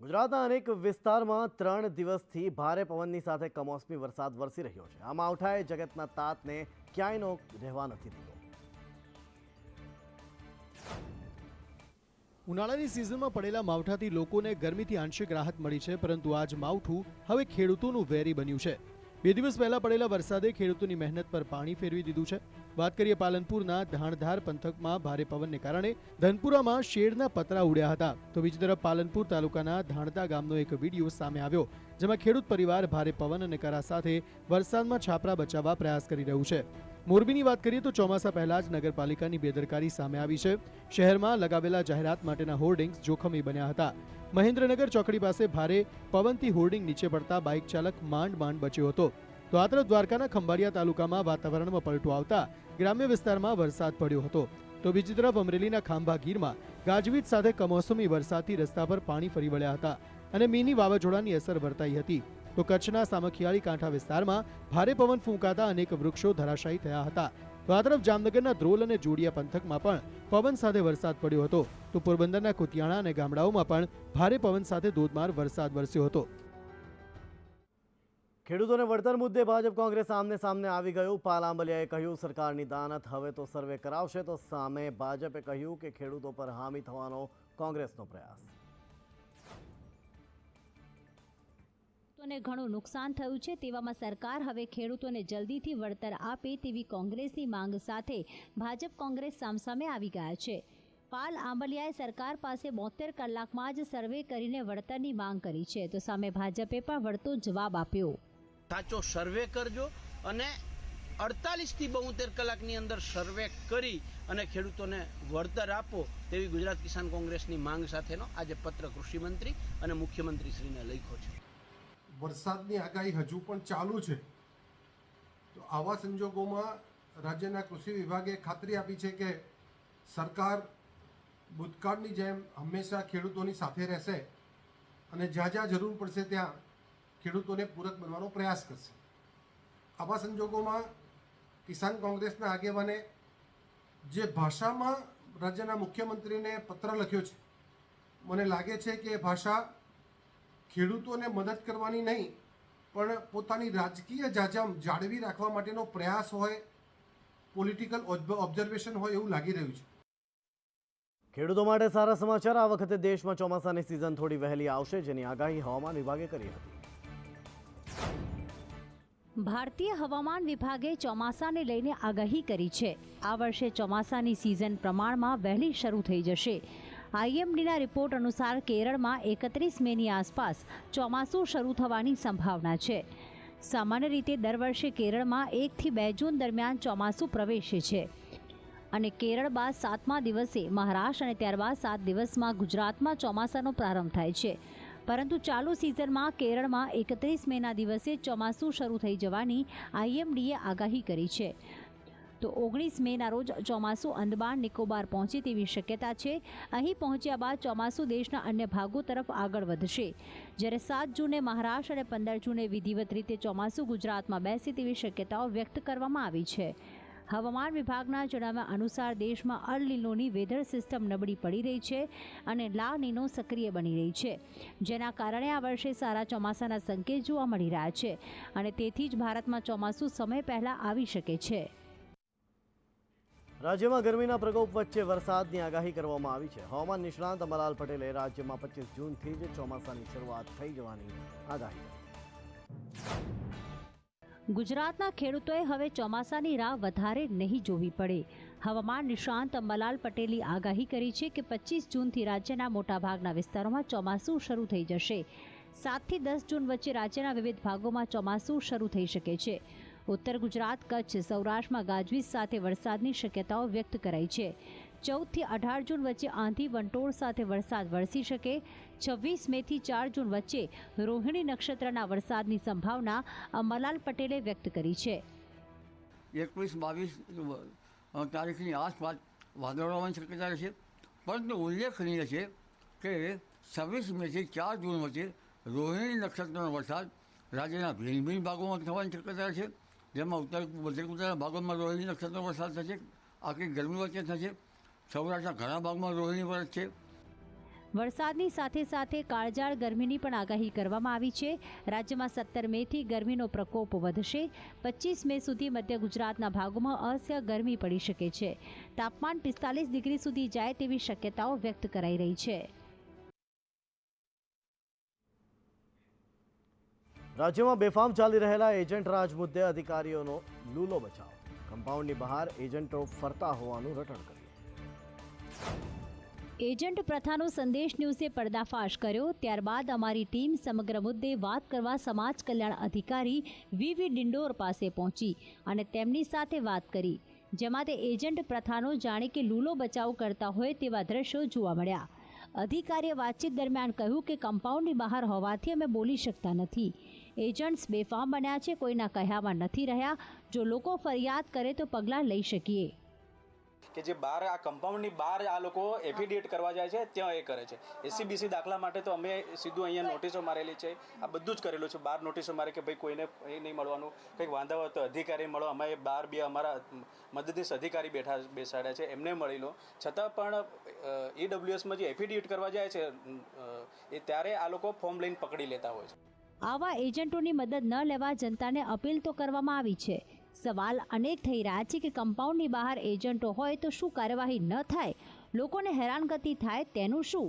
ગુજરાતના અનેક વિસ્તારમાં 3 દિવસથી ભારે પવનની સાથે કમોસમી વરસાદ વરસી રહ્યો છે। આ માવઠાએ જગતના તાતને ક્યાંયનો રહેવા નથી દીધો। ઉનાળાની સિઝનમાં પડેલા માવઠાથી લોકોને ગરમીથી આંશિક રાહત મળી છે, પરંતુ આજ માવઠું હવે ખેડૂતોનું વેરી બન્યું છે। 2 દિવસ પહેલા પડેલા વરસાદે ખેડૂતોની મહેનત પર પાણી ફેરવી દીધું છે। વાત કરીએ પાલનપુરના ધાણધાર પંથકમાં ભારે પવનને કારણે ધનપુરામાં શેડના પતરા ઉડ્યા હતા, તો બીજી તરફ પાલનપુર તાલુકાના ધાણતા ગામનો એક વિડીયો સામે આવ્યો, જેમાં ખેડૂત પરિવાર ભારે પવન અને કરા સાથે વરસાદમાં છાપરા બચાવવા પ્રયાસ કરી રહ્યું છે। મોરબીની વાત કરીએ તો ચોમાસા પહેલા જ નગરપાલિકાની બેદરકારી સામે આવી છે। શહેરમાં લગાવેલા જાહેરાત માટેના હોર્ડિંગ્સ જોખમી બન્યા હતા। મહેન્દ્રનગર ચોકડી પાસે ભારે પવનથી હોર્ડિંગ નીચે પડતા બાઇક ચાલક માંડ બચ્યો હતો। તો આ તરફ દ્વારકાના ખંભાળિયા તાલુકામાં વાતાવરણમાં પલટો આવતા ગ્રામ્ય વિસ્તારમાં વરસાદ પડ્યો હતો, તો બીજી તરફ અમરેલીના ખાંભા ગીરમાં ગાજવીજ સાથે કમોસમી વરસાદથી રસ્તા પર પાણી ફરી વળ્યા હતા અને મિની વાવાઝોડાની અસર વર્તાઈ હતી। તો કચ્છના સામખિયાળી કાંઠા વિસ્તારમાં ભારે પવન ફૂંકાતા અનેક વૃક્ષો ધરાશાયી થયા હતા। તો આ તરફ જામનગરના ધ્રોલ અને જોડિયા પંથકમાં પણ પવન સાથે વરસાદ પડ્યો હતો, તો પોરબંદરના કુતિયાણા અને ગામડાઓમાં પણ ભારે પવન સાથે ધોધમાર વરસાદ વરસ્યો હતો। ખેડૂતોને વળતર મુદ્દે ભાજપ કોંગ્રેસ આમને સામને આવી ગયું। પાલ આંબલિયાએ કહ્યું સરકારની દાનત હવે તો સર્વે કરાવશે, તો સામે ભાજપે કહ્યું કે ખેડૂતો પર હામી થવાનો કોંગ્રેસનો પ્રયાસ। ખેડૂતોને ઘણું નુકસાન થયું છે, તેવામાં સરકાર હવે ખેડૂતોને જલ્દીથી વળતર આપે તેવી કોંગ્રેસની માંગ સાથે ભાજપ કોંગ્રેસ સામસામે આવી ગયા છે। પાલ આંબલિયાએ સરકાર પાસે 72 કલાકમાં જ સર્વે કરીને વળતરની માંગ કરી છે, તો સામે ભાજપે પણ વળતો જવાબ આપ્યો। સાચો સર્વે કરજો અને 48 થી 72 કલાકની અંદર સર્વે કરી અને ખેડૂતોને વળતર આપો તેવી ગુજરાત કિસાન કોંગ્રેસની માંગ સાથેનો આજે પત્ર કૃષિમંત્રી અને મુખ્યમંત્રીશ્રીને લખ્યો છે। વરસાદની આગાહી હજુ પણ ચાલુ છે, તો આવા સંજોગોમાં રાજ્યના કૃષિ વિભાગે ખાતરી આપી છે કે સરકાર ભૂતકાળની જેમ હંમેશા ખેડૂતોની સાથે રહેશે અને જ્યાં જ્યાં જરૂર પડશે ત્યાં ખેડૂતોને પૂરક બનવાનો પ્રયાસ કરશે। આવા સંજોગોમાં કિસાન કોંગ્રેસના આગેવાને જે ભાષામાં રાજ્યના મુખ્યમંત્રીને પત્ર લખ્યો છે, મને લાગે છે કે એ ભાષા ખેડૂતોને મદદ કરવાની નહીં પણ પોતાની રાજકીય જાજમ જાળવી રાખવા માટેનો પ્રયાસ હોય, પોલિટિકલ ઓબ્ઝર્વેશન હોય એવું લાગી રહ્યું છે। ખેડૂતો માટે સારા સમાચાર। આ વખતે દેશમાં ચોમાસાની સિઝન થોડી વહેલી આવશે, જેની આગાહી હવામાન વિભાગે કરી હતી। ભારતીય હવામાન વિભાગે ચોમાસાને લઈને આગાહી કરી છે। આ વર્ષે ચોમાસાની સિઝન પ્રમાણમાં વહેલી શરૂ થઈ જશે। આઈએમડીના રિપોર્ટ અનુસાર કેરળમાં 31 મેની આસપાસ ચોમાસું શરૂ થવાની સંભાવના છે। સામાન્ય રીતે દર વર્ષે કેરળમાં 1 થી 2 જૂન દરમિયાન ચોમાસું પ્રવેશે છે અને કેરળ બાદ 7મા દિવસે મહારાષ્ટ્ર અને ત્યારબાદ 7 દિવસમાં ગુજરાતમાં ચોમાસાનો પ્રારંભ થાય છે, પરંતુ ચાલુ સિઝનમાં કેરળમાં 31 મેના દિવસે ચોમાસું શરૂ થઈ જવાની આઈએમડીએ આગાહી કરી છે। તો 19 મેના રોજ ચોમાસું અંદમાન નિકોબાર પહોંચે તેવી શક્યતા છે। અહીં પહોંચ્યા બાદ ચોમાસું દેશના અન્ય ભાગો તરફ આગળ વધશે, જ્યારે 7 જૂને મહારાષ્ટ્ર અને 15 જૂને વિધિવત રીતે ચોમાસું ગુજરાતમાં બેસે તેવી શક્યતાઓ વ્યક્ત કરવામાં આવી છે। હવામાન વિભાગના જણાવ્યા અનુસાર દેશમાં અલ નીનોની વેધર સિસ્ટમ નબળી પડી રહી છે અને લા નીનો સક્રિય બની રહી છે, જેના કારણે આ વર્ષે સારા ચોમાસાના સંકેત જોવા મળી રહ્યા છે અને તેથી જ ભારતમાં ચોમાસું સમય પહેલા આવી શકે છે। રાજ્યમાં ગરમીના પ્રકોપ વચ્ચે વરસાદની આગાહી કરવામાં આવી છે। હવામાન નિષ્ણાંત અંબાલાલ પટેલે રાજ્યમાં 25 જૂનથી જ ચોમાસાની શરૂઆત થઈ જવાની આગાહી કરી। ગુજરાતના ખેડૂતોએ હવે ચોમાસાની રાહ વધારે નહીં જોવી પડે। હવામાન નિષ્ણાંત અંબાલાલ પટેલે આગાહી કરી છે કે 25 જૂનથી રાજ્યના મોટાભાગના વિસ્તારોમાં ચોમાસું શરૂ થઈ જશે। 7 થી 10 જૂન વચ્ચે રાજ્યના વિવિધ ભાગોમાં ચોમાસું શરૂ થઈ શકે છે। ઉત્તર ગુજરાત, કચ્છ, સૌરાષ્ટ્રમાં ગાજવીજ સાથે વરસાદની શક્યતાઓ વ્યક્ત કરાઈ છે। 14 થી 18 જૂન વચ્ચે આંધી વંટોળ સાથે વરસાદ વરસી શકે। 26 મેથી 4 જૂન વચ્ચે રોહિણી નક્ષત્રના વરસાદની સંભાવના અંબાલાલ પટેલે વ્યક્ત કરી છે। 21-22 તારીખની આસપાસ વાદળો આવવાની શક્યતા રહેશે, પરંતુ ઉલ્લેખનીય છે કે 26 મેથી 4 જૂન વચ્ચે રોહિણી નક્ષત્રનો વરસાદ રાજ્યના ભિન્ન ભિન્ન ભાગોમાં થવાની શક્યતા છે, જેમાં મધ્ય ગુજરાતના ભાગોમાં રોહિણી નક્ષત્રનો વરસાદ થશે। આખી ગરમી વચ્ચે થશે। સૌરાષ્ટ્રના ઘણા ભાગમાં રોહિણી વરસ છે। વરસાદની સાથે સાથે કાળઝાળ ગરમીની પણ આગાહી કરવામાં આવી છે. રાજ્યમાં 17 મેથી ગરમીનો પ્રકોપ વધશે. 25 મે સુધી મધ્ય ગુજરાતના ભાગોમાં અસહ્ય ગરમી પડી શકે છે. તાપમાન 45 ડિગ્રી સુધી જાય તેવી શક્યતાઓ વ્યક્ત કરાઈ રહી છે. રાજ્યમાં બેફામ ચાલી રહેલા એજન્ટ રાજ મુદ્દે અધિકારીઓનો લૂલો બચાવ. કમ્પાઉન્ડની બહાર એજન્ટો ફરતા હોવાનું રટણ કર્યું. એજન્ટ પ્રથાનો સંદેશ ન્યૂઝે પર્દાફાશ કર્યો. ત્યારબાદ અમારી ટીમ સમગ્ર મુદ્દે વાત કરવા સમાજ કલ્યાણ અધિકારી વીવી ડિંડોર પાસે પહોંચી અને તેમની સાથે વાત કરી, જેમાં તે એજન્ટ પ્રથાનો જાણે કે લૂલો બચાવ કરતા હોય તેવા દ્રશ્યો જોવા મળ્યા. અધિકારીએ વાતચીત દરમિયાન કહ્યું કે કમ્પાઉન્ડની બહાર હોવાથી અમે બોલી શકતા નથી. એજન્ટ્સ બેફામ બન્યા છે, કોઈના કહેવામાં નથી રહ્યા. જો લોકો ફરિયાદ કરે તો પગલાં લઈ શકીએ. કે જે બહાર આ કમ્પાઉન્ડની બહાર આ લોકો એફિડેવિટ કરવા જાય છે ત્યાં એ કરે છે. એસસીબીસી દાખલા માટે તો અમે સીધું અહીંયા નોટિસો મારેલી છે. આ બધું જ કરેલું છે. બહાર નોટિસો મારે કે ભાઈ કોઈને એ નહીં મળવાનું, કંઈક વાંધા હોય તો અધિકારી મળો. અમે બહાર બે અમારા મદદનીશ અધિકારી બેસાડ્યા છે, એમને મળી લો. છતાં પણ ઈડબ્લ્યુએસમાં જે એફિડેવિટ કરવા જાય છે એ ત્યારે આ લોકો ફોર્મ લઈને પકડી લેતા હોય છે. આવા એજન્ટોની મદદ ન લેવા જનતાને અપીલ તો કરવામાં આવી છે. સવાલ અનેક થઈ રહ્યા છે કે કમ્પાઉન્ડની બહાર એજન્ટો હોય તો શું કાર્યવાહી ન થાય? લોકોને હેરાનગતિ થાય તેનું શું?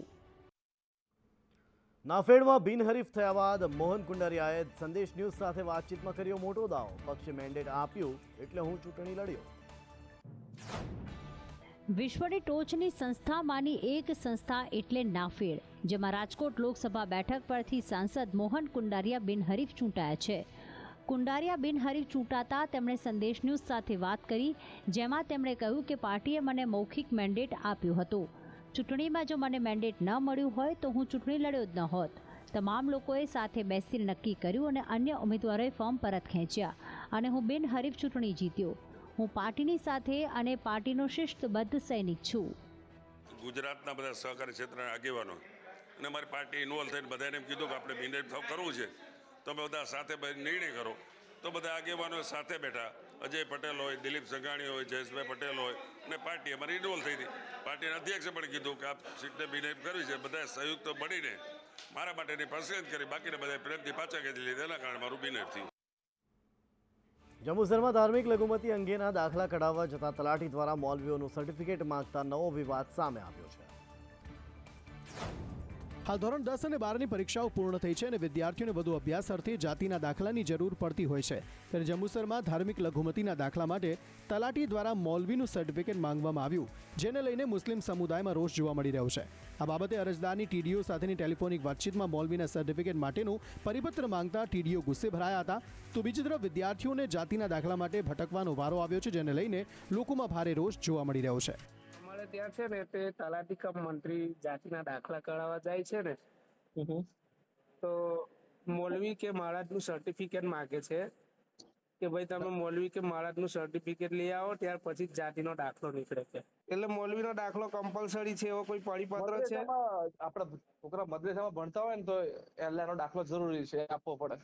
નાફેડમાં બિનહરીફ થયા બાદ મોહન કુંડારિયાએ સંદેશ ન્યૂઝ સાથે વાતચીતમાં કર્યો મોટો દાવો. પક્ષે મેન્ડેટ આપ્યું એટલે હું ચૂંટણી લડ્યો. વિશ્વની ટોચની સંસ્થામાંની એક સંસ્થા એટલે નાફેડ, જેમાં રાજકોટ લોકસભા બેઠક પરથી સાંસદ મોહન કુંડારિયા બિનહરીફ ચૂંટાયા છે. કુંડારિયા બિનહરીફ ચૂંટાતા તેમણે સંદેશ ન્યૂઝ સાથે વાત કરી, જેમાં તેમણે કહ્યું કે પાર્ટીએ મને મૌખિક મેન્ડેટ આપ્યું હતું. ચૂંટણીમાં જો મને મેન્ડેટ ન મળ્યું હોય તો હું ચૂંટણી લડ્યો જ ન હોત. તમામ લોકોએ સાથે બેસીને નક્કી કર્યું અને અન્ય ઉમેદવારોએ ફોર્મ પરત ખેંચ્યા અને હું બિનહરીફ ચૂંટણી જીત્યો. હું પાર્ટીની સાથે અને પાર્ટીનો શિસ્તબદ્ધ સૈનિક છું. ગુજરાતના બધા સહકારી ક્ષેત્રના આગેવાનો અને અમારી પાર્ટી ઇન્વોલ્વ થઈને બધાને એમ કીધું કે આપણે બિનહરીફ કરવું છે, તો બધા સાથે નિર્ણય કરો. તો બધા આગેવાનો સાથે બેઠા. અજય પટેલ હોય, દિલીપ સંઘાણી હોય, જયેશભાઈ પટેલ હોય અને પાર્ટી અમારી ઇન્વોલ્વ થઈ હતી. પાર્ટીના અધ્યક્ષે પણ કીધું કે આ સીટને બિનહરીફ કરવી છે. બધા સંયુક્ત મળીને મારા માટેની પસંદ કરી, બાકીને બધા પ્રેમથી પાછા ખેંચી લીધા. એના કારણે મારું બિનહરીફ થયું. જંબુસરમાં ધાર્મિક લઘુમતી અંગેના દાખલા કઢાવવા જતા તલાટી દ્વારા મૌલવીઓનું સર્ટિફિકેટ માંગતા નવો વિવાદ સામે આવ્યો છે. હાલ ધોરણ 10 અને 12ની પરીક્ષાઓ પૂર્ણ થઈ છે અને વિદ્યાર્થીઓને વધુ અભ્યાસ અર્થે જાતિના દાખલાની જરૂર પડતી હોય છે. ત્યારે જંબુસરમાં ધાર્મિક લઘુમતીના દાખલા માટે તલાટી દ્વારા મૌલવીનું સર્ટિફિકેટ માંગવામાં આવ્યું, જેને લઈને મુસ્લિમ સમુદાયમાં રોષ જોવા મળી રહ્યો છે. આ બાબતે અરજદારની ટીડીઓ સાથેની ટેલિફોનિક વાતચીતમાં મૌલવીના સર્ટિફિકેટ માટેનું પરિપત્ર માંગતા ટીડીઓ ગુસ્સે ભરાયા હતા. તો બીજી તરફ વિદ્યાર્થીઓને જાતિના દાખલા માટે ભટકવાનો વારો આવ્યો છે, જેને લઈને લોકોમાં ભારે રોષ જોવા મળી રહ્યો છે. ત્યાં છે ને તે તલાટી કમ મંત્રી જાતિના દાખલા કઢાવવા જાય છે ને, તો મૌલવી કે મહારાજનું સર્ટિફિકેટ માંગે છે કે ભાઈ તમે મૌલવી કે મહારાજનું સર્ટિફિકેટ લઈ આવો, ત્યાર પછી જાતિનો દાખલો નીકળે છે. એટલે મૌલવીનો દાખલો કમ્પલસરી છે એવો કોઈ પરિપત્ર છે? આપણા છોકરા મદ્રેસામાં ભણતા હોય ને તો એનો દાખલો જરૂરી છે, આપવો પડે.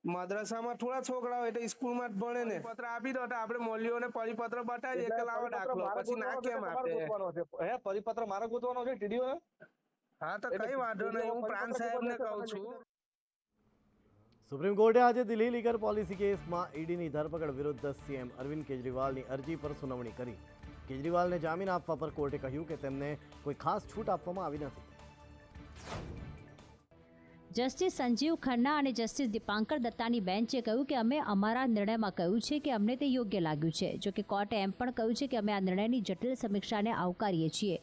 મદ્રસામાં થોડા છોકરાઓ એટલે સ્કૂલમાં જ ભણે ને, પત્ર આપી દો તો આપણે મૌલવીઓને પરિપત્ર બતાવીએ કે લાવો દાખલો, પછી ના કેમ આપે? હે પરિપત્ર મારે ગોતવાનો છે ટીડીઓ? હા તો કઈ વાંધો નહીં, હું પ્રાંત સાહેબને કહું છું. સુપ્રીમ કોર્ટે આજે દિલ્હી લીગર પોલિસી કેસમાં ઈડીની ધરપકડ વિરુદ્ધ સીએમ અરવિંદ કેજરીવાલની અરજી પર સુનાવણી કરી. કેજરીવાલને જામીન આપવા પર કોર્ટે કહ્યું કે તેમને કોઈ ખાસ છૂટ આપવામાં આવી નથી. જસ્ટિસ સંજીવ ખન્ના અને જસ્ટિસ દીપાંકર દત્તાની બેન્ચે કહ્યું કે અમે અમારા નિર્ણયમાં કહ્યું છે કે અમને તે યોગ્ય લાગ્યું છે. જોકે કોર્ટે એમ પણ કહ્યું છે કે અમે આ નિર્ણયની જટિલ સમીક્ષાને આવકારીએ છીએ.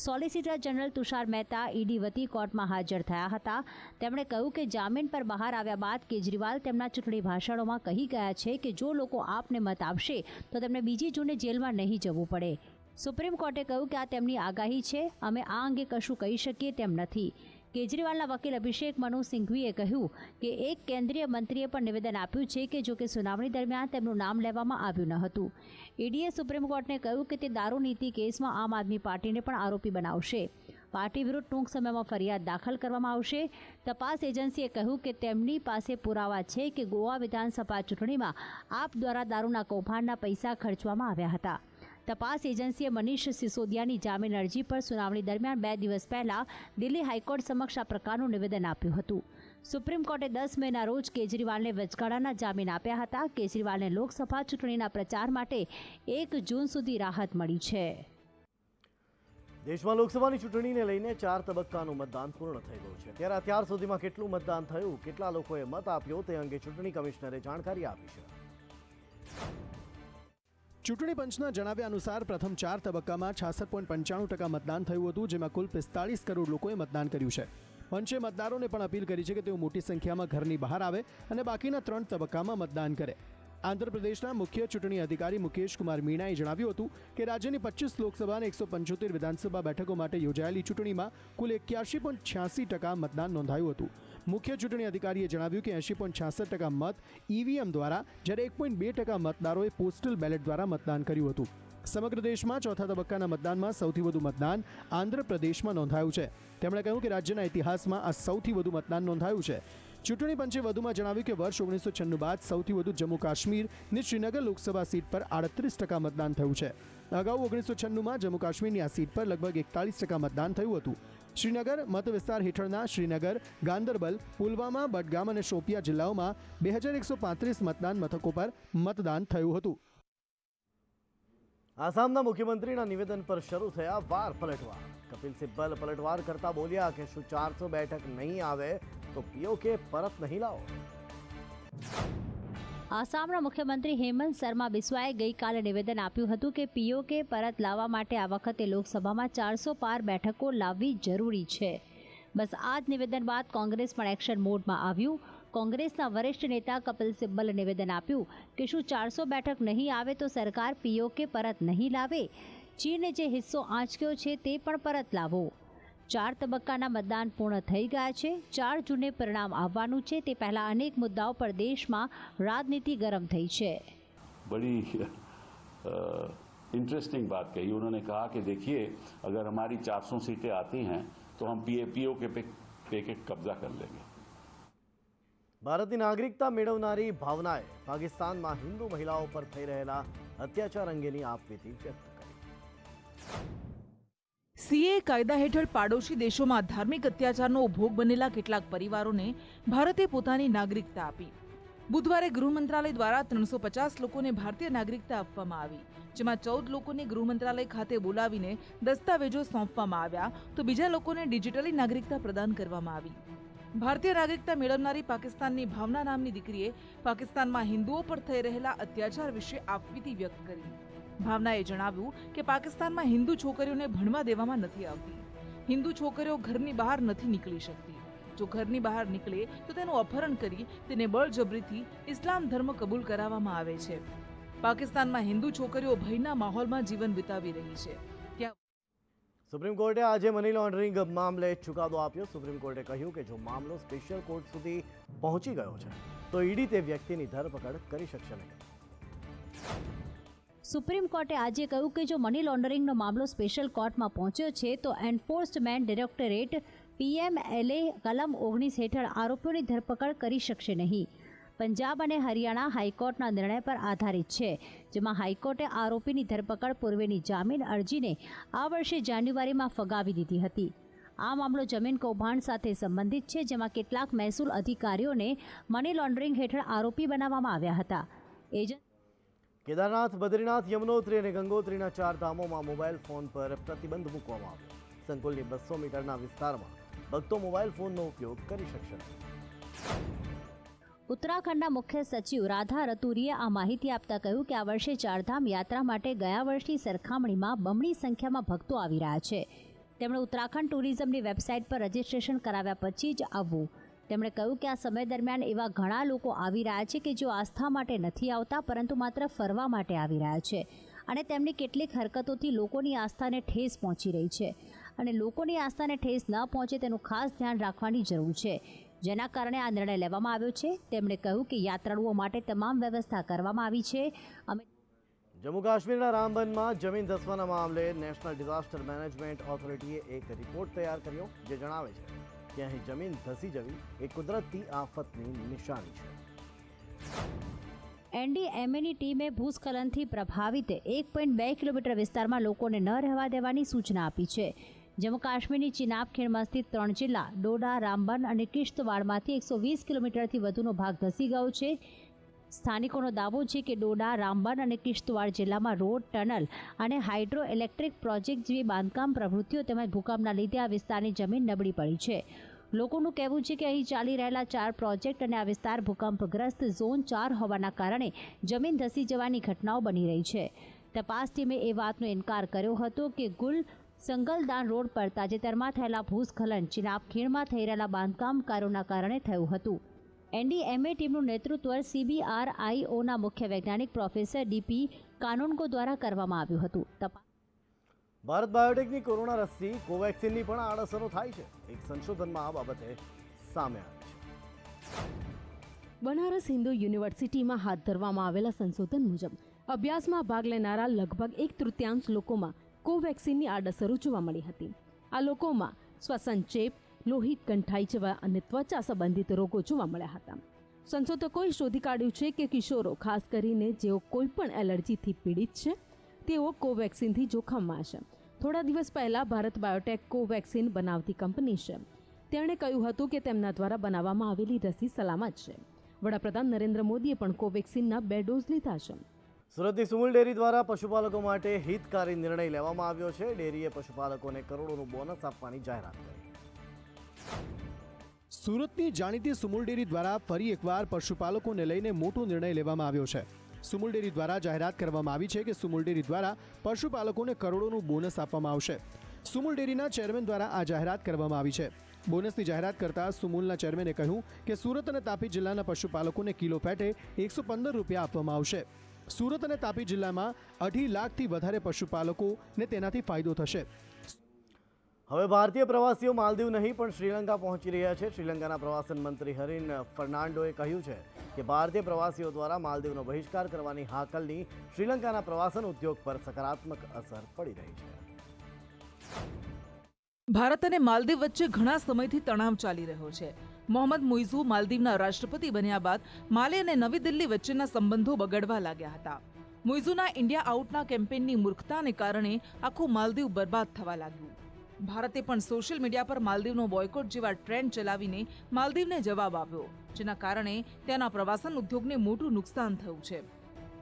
Solicitor general Tushar Mehta ED વતી કોર્ટમાં હાજર થયા હતા. તેમણે કહ્યું કે જામીન પર બહાર આવ્યા બાદ કેજરીવાલ તેમના ચૂંટણી ભાષણોમાં કહી ગયા છે કે જો લોકો આપને મત આપશે તો તેમને બીજી જૂને જેલમાં નહીં જવું પડે. સુપ્રીમ કોર્ટે કહ્યું કે આ તેમની આગાહી છે, અમે આ અંગે કશું કહી શકીએ તેમ નથી. કેજરીવાલના વકીલ અભિષેક મનુ સિંઘવીએ કહ્યું કે એક કેન્દ્રીય મંત્રીએ પણ નિવેદન આપ્યું છે કે જો કે સુનાવણી દરમિયાન તેમનું નામ લેવામાં આવ્યું ન હતું. ઈડીએ સુપ્રીમ કોર્ટને કહ્યું કે તે દારૂ નીતિ કેસમાં આમ આદમી પાર્ટીને પણ આરોપી બનાવશે. પાર્ટી વિરુદ્ધ ટૂંક સમયમાં ફરિયાદ દાખલ કરવામાં આવશે. તપાસ એજન્સીએ કહ્યું કે તેમની પાસે પુરાવા છે કે ગોવા વિધાનસભા ચૂંટણીમાં આપ દ્વારા દારૂના કૌભાંડના પૈસા ખર્ચવામાં આવ્યા હતા. તપાસ એજન્સીએ મનીષ સિસોદિયાની જામીન અરજી પર સુનાવણી દરમિયાન 2 દિવસ પહેલા દિલ્હી હાઈકોર્ટ સમક્ષ આ પ્રકારનું નિવેદન આપ્યું હતું. સુપ્રીમ કોર્ટે 10 મેના રોજ કેજરીવાલને વચગાળાના જામીન આપ્યા હતા. કેજરીવાલને લોકસભા ચૂંટણીના પ્રચાર માટે 1 જૂન સુધી રાહત મળી છે. દેશમાં લોકસભાની ચૂંટણીને લઈને 4 તબક્કાનું મતદાન પૂર્ણ થઈ ગયું છે. ત્યારે અત્યાર સુધીમાં કેટલું મતદાન થયું, કેટલા લોકોએ મત આપ્યો તે અંગે ચૂંટણી કમિશનરે જાણકારી આપી છે. ચૂંટણી પંચના જણાવ્યા અનુસાર પ્રથમ 4 તબક્કામાં 66.95% મતદાન થયું હતું, જેમાં કુલ 45 કરોડ લોકોએ મતદાન કર્યું છે. પંચે મતદારોને પણ અપીલ કરી છે કે તેઓ મોટી સંખ્યામાં ઘરની બહાર આવે અને બાકીના 3 તબક્કામાં મતદાન કરે. આંધ્રપ્રદેશના મુખ્ય ચૂંટણી અધિકારી મુકેશ કુમાર મીણાએ જણાવ્યું હતું કે રાજ્યની 25 લોકસભા અને 175 વિધાનસભા બેઠકો માટે યોજાયેલી ચૂંટણીમાં કુલ 81.86% મતદાન નોંધાયું હતું. મુખ્ય ચૂંટણી અધિકારીએ જણાવ્યું કે 80.66% મત ઈવીએમ દ્વારા, જ્યારે 1.2% મતદારોએ પોસ્ટલ બેલેટ દ્વારા મતદાન કર્યું હતું. સમગ્ર દેશમાં ચોથા તબક્કાના મતદાનમાં સૌથી વધુ મતદાન આંધ્રપ્રદેશમાં નોંધાયું છે. તેમણે કહ્યું કે રાજ્યના ઇતિહાસમાં આ સૌથી વધુ મતદાન નોંધાયું છે. ચૂંટણી પંચે વધુમાં જણાવ્યું કે વર્ષ 1996 બાદ સૌથી વધુ જમ્મુ કાશ્મીર અને શ્રીનગર લોકસભા સીટ પર 38% મતદાન થયું છે. અગાઉ 1996માં જમ્મુ કાશ્મીરની આ સીટ પર લગભગ 41% મતદાન થયું હતું. શ્રીનગર મત વિસ્તાર હેઠળના શ્રીનગર, ગાંદરબલ, પુલવામા, બડગામ અને શોપિયા જિલ્લાઓમાં 2135 મતદાન મથકો પર મતદાન થયું હતું. આસામના મુખ્યમંત્રીના નિવેદન પર શરૂ થયા વાર પલટવાર. કપિલ સિબ્બલ પલટવાર કરતા બોલ્યા કે શું 400 બેઠક નહીં આવે તો પીઓકે પરત નહીં લાવો. આસામના મુખ્યમંત્રી હેમંત શર્મા બિસ્વાએ ગઈકાલે નિવેદન આપ્યું હતું કે પીઓકે પરત લાવવા માટે આ વખતે લોકસભામાં 400 પાર બેઠકો લાવવી જરૂરી છે. બસ આ જ નિવેદન બાદ કોંગ્રેસ પણ એક્શન મોડમાં આવ્યું. કોંગ્રેસના વરિષ્ઠ નેતા કપિલ સિબ્બલે નિવેદન આપ્યું કે શું 400 બેઠક નહીં આવે તો સરકાર પીઓકે પરત નહીં લાવે. ચીને જે હિસ્સો આંચક્યો છે તે પણ પરત લાવો. 4 તબક્કાના મતદાન પૂર્ણ થઈ ગયા છે. 4 જૂને પરિણામ આવવાનું છે. તે પહેલા અનેક મુદ્દાઓ પર દેશમાં રાજનીતિ ગરમ થઈ છે. बड़ी इंटरेस्टिंग बात कही उन्होंने. कहा कि देखिए अगर हमारी 400 सीटें आती हैं तो हम पीओके पे कब्जा कर लेंगे. ભારતની નાગરિકતા મેળવનારી ભાવનાએ પાકિસ્તાનમાં હિન્દુ મહિલાઓ પર થઈ રહેલા અત્યાચાર અંગેની આપવીતી વ્યક્ત કરી. સીએ કાયદા હેઠળ પાડોશી દેશોમાં ધાર્મિક અત્યાચારનો ભોગ બનેલા કેટલાક પરિવારોને ભારતે પોતાની નાગરિકતા આપી. બુધવારે ગૃહ મંત્રાલય દ્વારા 350 લોકોને ભારતીય નાગરિકતા આપવામાં આવી, જેમાં 14 લોકોને ગૃહ મંત્રાલય ખાતે બોલાવીને દસ્તાવેજો સોંપવામાં આવ્યા તો બીજા લોકોને ડિજિટલી નાગરિકતા પ્રદાન કરવામાં આવી. ભારતીય નાગરિકતા મેળવનારી પાકિસ્તાનની ભાવના નામની દીકરીએ પાકિસ્તાનમાં હિન્દુઓ પર થઈ રહેલા અત્યાચાર વિશે આપવીતી વ્યક્ત કરી. ભાવનાએ જણાવ્યું કે પાકિસ્તાનમાં હિન્દુ છોકરીઓને ભણવા દેવામાં નથી આવતી. હિન્દુ છોકરીઓ ઘરની બહાર નથી નીકળી શકતી. જો ઘરની બહાર નીકળે તો તેનું અપહરણ કરી તેને બળજબરીથી ઇસ્લામ ધર્મ કબૂલ કરાવવામાં આવે છે. પાકિસ્તાનમાં હિન્દુ છોકરીઓ ભયના માહોલમાં જીવન વિતાવી રહી છે. સુપ્રીમ કોર્ટે આજે મની લોન્ડરિંગ મામલે ચુકાદો આપ્યો. સુપ્રીમ કોર્ટે કહ્યું કે જો મામલો સ્પેશિયલ કોર્ટ સુધી પહોંચી ગયો છે તો ઈડી તે વ્યક્તિની ધરપકડ કરી શકશે નહીં. સુપ્રીમ કોર્ટે આજે કહ્યું કે જો મની લોન્ડરિંગનો મામલો સ્પેશિયલ કોર્ટમાં પહોંચ્યો છે તો એન્ફોર્સમેન્ટ ડિરેક્ટોરેટ PMLA કલમ 19 હેઠળ આરોપીઓની ધરપકડ કરી શકશે નહીં. પંજાબ અને હરિયાણા હાઈકોર્ટના નિર્ણય પર આધારિત છે, જેમાં હાઈકોર્ટે આરોપીની ધરપકડ પૂર્વેની જામીન અરજીને આ વર્ષે જાન્યુઆરીમાં ફગાવી દીધી હતી. આ મામલો જમીન કૌભાંડ સાથે સંબંધિત છે, જેમાં કેટલાક મહેસૂલ અધિકારીઓને મની લોન્ડરિંગ હેઠળ આરોપી બનાવવામાં આવ્યા હતા. કેદારનાથ, બદ્રીનાથ, યમનોત્રી અને ગંગોત્રીના 4 ધામોમાં મોબાઈલ ફોન પર પ્રતિબંધ મૂકવામાં આવ્યો. સંકુલની 200 મીટરના વિસ્તારમાં ભક્તો મોબાઈલ ફોનનો ઉપયોગ કરી શકશે. ઉત્તરાખંડના મુખ્ય સચિવ રાધા રતુરીએ આ માહિતી આપતા કહ્યું કે આ વર્ષે ચારધામ યાત્રા માટે ગયા વર્ષની સરખામણીમાં બમણી સંખ્યામાં ભક્તો આવી રહ્યા છે. તેમણે ઉત્તરાખંડ ટુરિઝમની વેબસાઇટ પર રજીસ્ટ્રેશન કરાવ્યા પછી જ આવવું. તેમણે કહ્યું કે આ સમય દરમિયાન એવા ઘણા લોકો આવી રહ્યા છે કે જેઓ આસ્થા માટે નથી આવતા પરંતુ માત્ર ફરવા માટે આવી રહ્યા છે અને તેમની કેટલીક હરકતોથી લોકોની આસ્થાને ઠેસ પહોંચી રહી છે અને લોકોની આસ્થાને ઠેસ ન પહોંચે તેનું ખાસ ધ્યાન રાખવાની જરૂર છે, જેના કારણે આ નિર્ણય લેવામાં આવ્યો છે. તેમણે કહ્યું કે યાત્રાળુઓ માટે તમામ વ્યવસ્થા કરવામાં આવી છે. જમ્મુ કાશ્મીરના રામબનમાં જમીન ધસવાના મામલે નેશનલ ડિઝાસ્ટર મેનેજમેન્ટ ઓથોરિટીએ એક રિપોર્ટ તૈયાર કર્યો જે જણાવે છે કે અહીં જમીન ધસી જવી એ કુદરતી આફતની નિશાની છે. એનડીએમએની ટીમે ભૂસ્ખલનથી પ્રભાવિત 1.2 કિલોમીટર વિસ્તારમાં લોકોને ન રહેવા દેવાની સૂચના આપી છે. જમ્મુ કાશ્મીરની ચિનાબ ખીણમાં સ્થિત 3 જિલ્લા ડોડા, રામબન અને કિશ્તવાડમાંથી 120 કિલોમીટરથી વધુનો ભાગ ધસી ગયો છે. સ્થાનિકોનો દાવો છે કે ડોડા, રામબન અને કિશ્તવાડ જિલ્લામાં રોડ, ટનલ અને હાઇડ્રો ઇલેક્ટ્રિક પ્રોજેક્ટ જેવી બાંધકામ પ્રવૃત્તિઓ તેમજ ભૂકંપના લીધે આ વિસ્તારની જમીન નબળી પડી છે. લોકોનું કહેવું છે કે અહીં ચાલી રહેલા 4 પ્રોજેક્ટ અને આ વિસ્તાર ભૂકંપગ્રસ્ત ઝોન 4 હોવાના કારણે જમીન ધસી જવાની ઘટનાઓ બની રહી છે. તપાસ ટીમે એ વાતનો ઇનકાર કર્યો હતો કે ગુલ સંગલદાન રોડ પર તાજેતરમાં થયેલા ભૂસ્ખલન ચિનાબ ખીણમાં થઈ રહેલા બાંધકામ કાર્યોના કારણે થયું હતું. એનડીએમએ ટીમનું નેતૃત્વ CBRIOના મુખ્ય વૈજ્ઞાનિક પ્રોફેસર DP કાનોનગો દ્વારા કરવામાં આવ્યું હતું. ભારત બાયોટેકની કોરોના રસી કોવેક્સિનની પણ આડઅસરો થાય છે. એક સંશોધનમાં આ બાબતે સામે આવી છે. બનારસ હિન્દુ યુનિવર્સિટીમાં હાથ ધરવામાં આવેલા સંશોધન મુજબ અભ્યાસમાં ભાગ લેનારા લગભગ 1/3 લોકોમાં કોવેક્સિનની આડઅસરો જોવા મળી હતી. આ લોકોમાં શ્વસન ચેપ, લોહિત ગંઠાઈ જેવા અને ત્વચા સંબંધિત રોગો જોવા મળ્યા હતા. સંશોધકોએ શોધી કાઢ્યું છે કે કિશોરો, ખાસ કરીને જેઓ કોઈપણ એલર્જીથી પીડિત છે, તેઓ કોવેક્સિનથી જોખમમાં છે. થોડા દિવસ પહેલા ભારત બાયોટેક કોવેક્સિન બનાવતી કંપની છે. તેણે કહ્યું હતું કે તેમના દ્વારા બનાવવામાં આવેલી રસી સલામત છે. વડાપ્રધાન નરેન્દ્ર મોદીએ પણ કોવેક્સિનના 2 ડોઝ લીધા છે. સુરતની સુમુલ ડેરી દ્વારા પશુપાલકો માટે હિતકારી નિર્ણય લેવામાં આવ્યો છે. ડેરીએ પશુપાલકોને કરોડોનું બોનસ આપવાની જાહેરાત કરી. સુરતની જાણીતી સુમુલ ડેરી દ્વારા ફરી એકવાર પશુપાલકોને લઈને મોટો નિર્ણય લેવામાં આવ્યો છે. સુમુલ ડેરી દ્વારા જાહેરાત કરવામાં આવી છે કે સુમુલ ડેરી દ્વારા પશુપાલકોને કરોડોનું બોનસ આપવામાં આવશે. સુમુલ ડેરીના ચેરમેન દ્વારા આ જાહેરાત કરવામાં આવી છે. બોનસની જાહેરાત કરતા સુમુલના ચેરમેને કહ્યું કે સુરત અને તાપી જિલ્લાના પશુપાલકોને કિલો ફેટે 115 રૂપિયા આપવામાં આવશે. સુરત અને તાપી જિલ્લામાં 2.5 લાખથી વધારે પશુપાલકોને તેનાથી ફાયદો થશે. હવે ભારતીય પ્રવાસીઓ માલદીવ નહીં પણ શ્રીલંકા પહોંચી રહ્યા છે. શ્રીલંકાના પ્રવાસન મંત્રી હરીન ફર્નાન્ડોએ કહ્યું છે કે ભારતીય પ્રવાસીઓ દ્વારા માલદીવનો બહિષ્કાર કરવાની હાકલની શ્રીલંકાના પ્રવાસન ઉદ્યોગ પર સકારાત્મક અસર પડી રહી છે. ભારત અને માલદીવ વચ્ચે ઘણા સમયથી તણાવ ચાલી રહ્યો છે. મોહમ્મદ મુઇઝુ માલદીવના રાષ્ટ્રપતિ બન્યા બાદ માલે અને નવી દિલ્હી વચ્ચેના સંબંધો બગડવા લાગ્યા હતા. મુઇઝુના ઇન્ડિયા આઉટના કેમ્પેનની મૂર્ખતાને કારણે આખું માલદીવ બરબાદ થવા લાગ્યું. ભારતે પણ સોશિયલ મીડિયા પર માલદીવનો બોયકોટ જેવા ટ્રેન્ડ ચલાવીને માલદીવને જવાબ આપ્યો, જેના કારણે ત્યાંના પ્રવાસન ઉદ્યોગને મોટું નુકસાન થયું છે.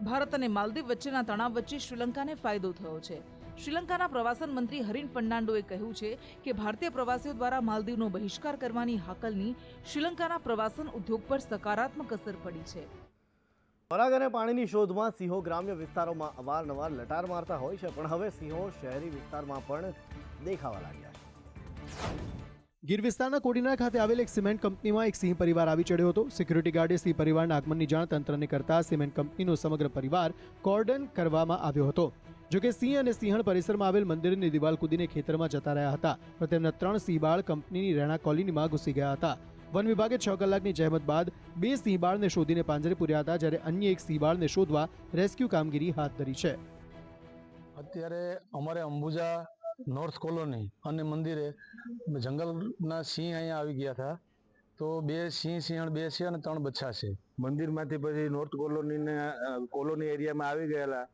ભારત અને માલદીવ વચ્ચેના તણાવ વચ્ચે શ્રીલંકાને ફાયદો થયો છે. શ્રીલંકાના પ્રવાસન મંત્રી હરીન ફર્નાન્ડોએ કહ્યું છે કે ભારતીય પ્રવાસીઓ દ્વારા માલદીવનો બહિષ્કાર કરવાની હાકલની શ્રીલંકાના પ્રવાસન ઉદ્યોગ પર સકારાત્મક અસર પડી છે. ખોરાક અને પાણીની શોધમાં સિંહો ગ્રામ્ય વિસ્તારોમાં અવારનવાર લટાર મારતા હોય છે, પણ હવે સિંહો શહેરી વિસ્તારમાં પણ દેખાવા લાગ્યા છે. ગીર વિસ્તારના કોડીનાર ખાતે આવેલ એક સિમેન્ટ કંપનીમાં એક સિંહ પરિવાર આવી ચડ્યો હતો. સિક્યુરિટી ગાર્ડે સિંહ પરિવારના આગમનની જાણ તંત્રને કરતા સિમેન્ટ કંપનીનો સમગ્ર પરિવાર કોર્ડન કરવામાં આવ્યો હતો. જોકે સિંહ અને સિંહણ પરિસરમાં આવેલ મંદિરની દિવાલ કૂદીને ખેતરમાં જતા રહ્યા હતા, પણ તેમના 3 સિંહબાળ કંપનીની રહેણાંક કોલોનીમાં ઘૂસી ગયા હતા. વન વિભાગે 6 કલાકની જહેમત બાદ 2 સિંહબાળને શોધીને પાંજરે પૂર્યા હતા, જ્યારે અન્ય એક સિંહબાળને શોધવા રેસ્ક્યુ કામગીરી હાથ ધરી છે. અત્યારે અમારે અંબુજા નોર્થ કોલોની અને મંદિરે જંગલના સિંહ અહીંયા આવી ગયા હતા. તો 2 સિંહ સિંહણ 2 છે અને 3 બચ્ચા છે. મંદિરમાંથી પછી નોર્થ કોલોની એરિયામાં આવી ગયેલા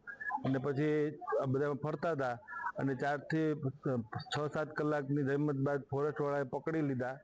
અને પછી બધા ફરતા હતા અને 4 થી 6-7 કલાકની જહેમત બાદ ફોરેસ્ટ વાળાએ પકડી લીધા